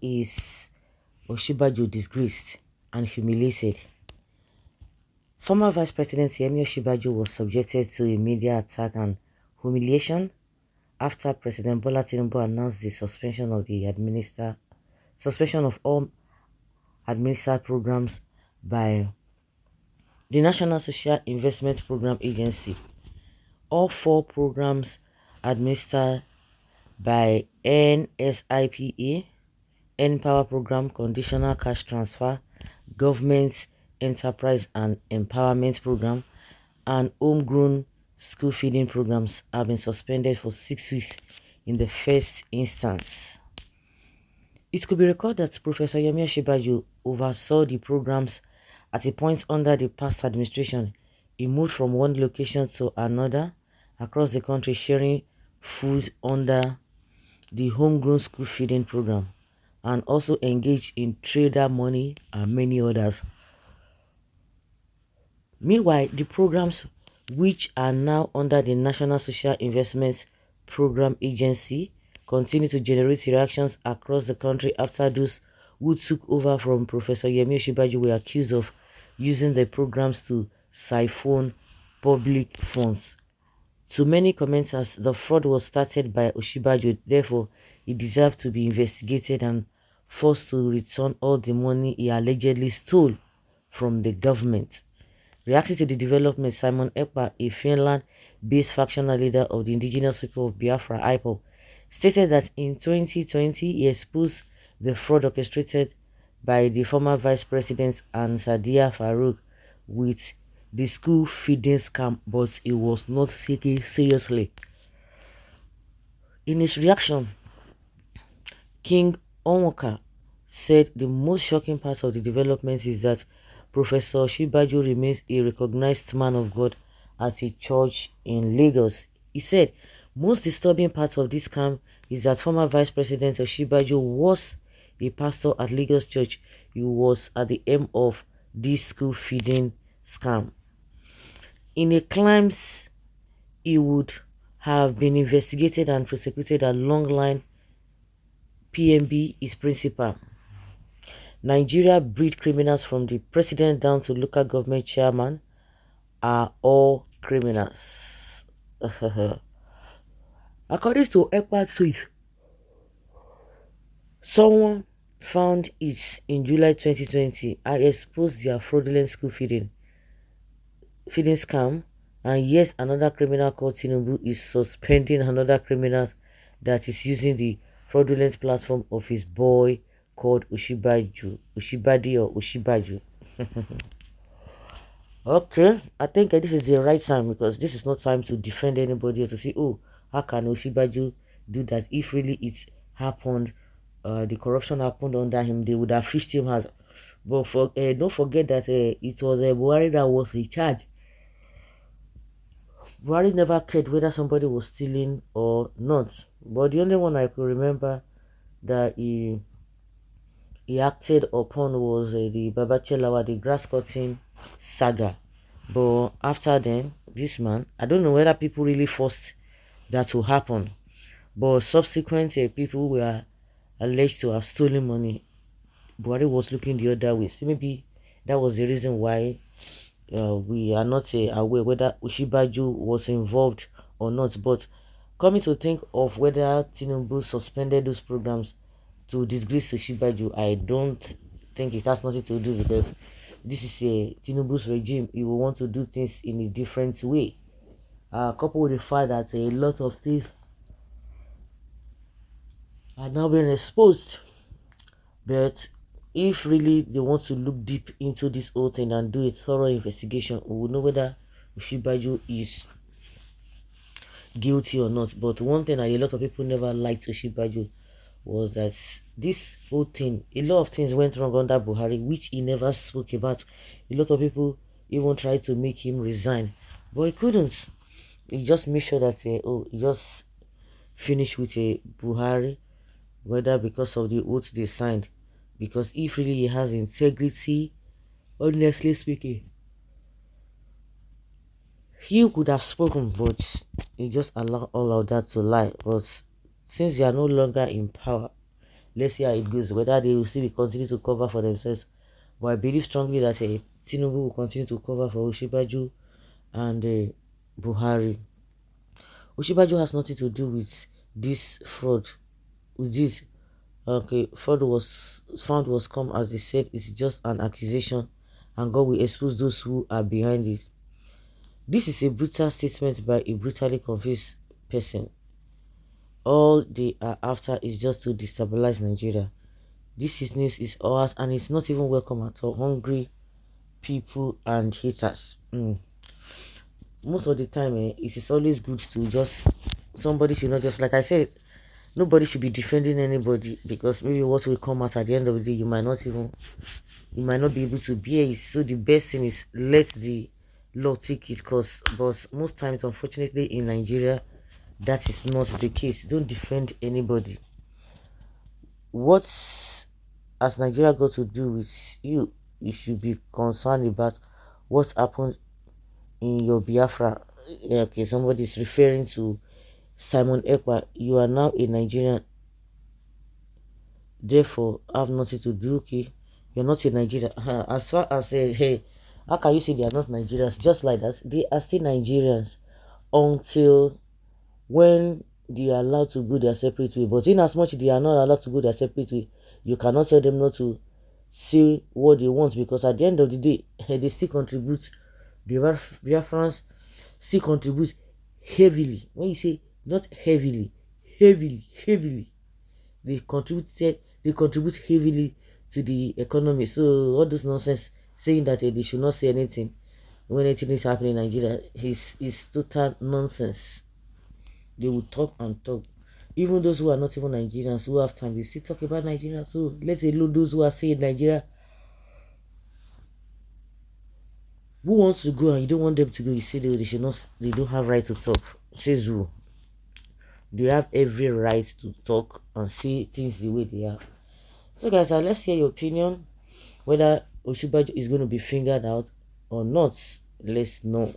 is Osinbajo disgraced and humiliated? Former Vice President Yemi Osinbajo was subjected to a media attack and humiliation after President Bola Tinubu announced the suspension of all administered programs by the National Social Investment Program Agency. All four programs administered by NSIPA, N-Power Program, Conditional Cash Transfer, Government Enterprise and Empowerment Program, and Homegrown School Feeding Programs have been suspended for 6 weeks in the first instance. It could be recalled that Professor Yemi Osinbajo oversaw the programs at a point under the past administration. He moved from one location to another across the country sharing food under the Homegrown School Feeding Program, and also engaged in trader money and many others. Meanwhile, the programs which are now under the National Social Investment Program Agency continue to generate reactions across the country after those who took over from Professor Yemi Osinbajo were accused of using the programs to siphon public funds. To many commenters, the fraud was started by Osinbajo, therefore he deserved to be investigated and forced to return all the money he allegedly stole from the government. Reacting to the development, Simon Ekpa, a Finland-based factional leader of the indigenous people of Biafra, IPOB, stated that in 2020 he exposed the fraud orchestrated by the former vice president and Sadiya Farouk with the school feeding scam, but it was not taken seriously. In his reaction, King Onwuka said the most shocking part of the development is that Professor Osinbajo remains a recognized man of God at a church in Lagos. He said, most disturbing part of this scam is that former Vice President Osinbajo was a pastor at Lagos Church. He was at the aim of this school feeding scam. In a claims he would have been investigated and prosecuted along line PMB is principal. Nigeria breed criminals from the president down to local government chairman are all criminals. According to Ekpa tweet, someone found it in July 2020. I exposed their fraudulent school feeding scam, and yes, another criminal called Tinubu is suspending another criminal that is using the fraudulent platform of his boy called Osinbajo, or Osinbajo. Okay, I think this is the right time, because this is not time to defend anybody or to say, oh, how can Osinbajo do that? If really it happened, the corruption happened under him, they would have fished him out. But don't forget that it was Buhari that was in charge. Buhari never cared whether somebody was stealing or not. But the only one I could remember that he acted upon was the Babachelawa, the grass cutting saga. But after then, this man, I don't know whether people really forced that to happen. But subsequent people were alleged to have stolen money. Buhari was looking the other way. So maybe that was the reason why we are not aware whether Osinbajo was involved or not. But coming to think of whether Tinubu suspended those programs to disgrace Osinbajo, I don't think it has nothing to do, because this is a Tinubu's regime. He will want to do things in a different way. Coupled with the fact that a lot of things are now being exposed. But if really they want to look deep into this whole thing and do a thorough investigation, we will know whether Osinbajo is guilty or not. But one thing that a lot of people never liked Osinbajo was that this whole thing, a lot of things went wrong under Buhari, which he never spoke about. A lot of people even tried to make him resign, but he couldn't. He just made sure that he just finished with Buhari, whether because of the oath they signed. Because if really he has integrity, honestly speaking, he could have spoken, but he just allowed all of that to lie. But since they are no longer in power, Let's see how it goes, whether they will still be continue to cover for themselves. But I believe strongly that Tinubu will continue to cover for Osinbajo and Buhari. Osinbajo has nothing to do with this fraud. With this, okay, fraud was found was come as they said it's just an accusation, and God will expose those who are behind it. This is a brutal statement by a brutally confused person. All they are after is just to destabilize Nigeria. This is news is ours, and it's not even welcome at all. Hungry people and haters. Most of the time, it is always good to just somebody should not just like I said. Nobody should be defending anybody because maybe what will come out at the end of the day, you might not be able to bear it. So the best thing is let the law take it, cause but most times, unfortunately, in Nigeria, that is not the case. Don't defend anybody. What has Nigeria got to do with you? You should be concerned about what happened in your Biafra. Yeah, okay, somebody is referring to Simon Ekpa. You are now a Nigerian, therefore have nothing to do. Okay, you're not a Nigerian. As far as hey, how can you say they are not Nigerians? Just like that, they are still Nigerians until when they are allowed to go their separate way. But in as much they are not allowed to go their separate way, you cannot tell them not to say what they want, because at the end of the day, they still contribute. Biafrans still contribute heavily. When you say not heavily, heavily, they contribute heavily to the economy. So all this nonsense saying that they should not say anything when anything is happening in Nigeria is total nonsense. They will talk and talk. Even those who are not even Nigerians who have time, they still talk about Nigeria. So let's alone those who are saying Nigeria, who wants to go and you don't want them to go, you say they should not, they don't have right to talk. Says who? They have every right to talk and see things the way they are. So guys, let's hear your opinion whether Osinbajo is going to be fingered out or not. Let's know.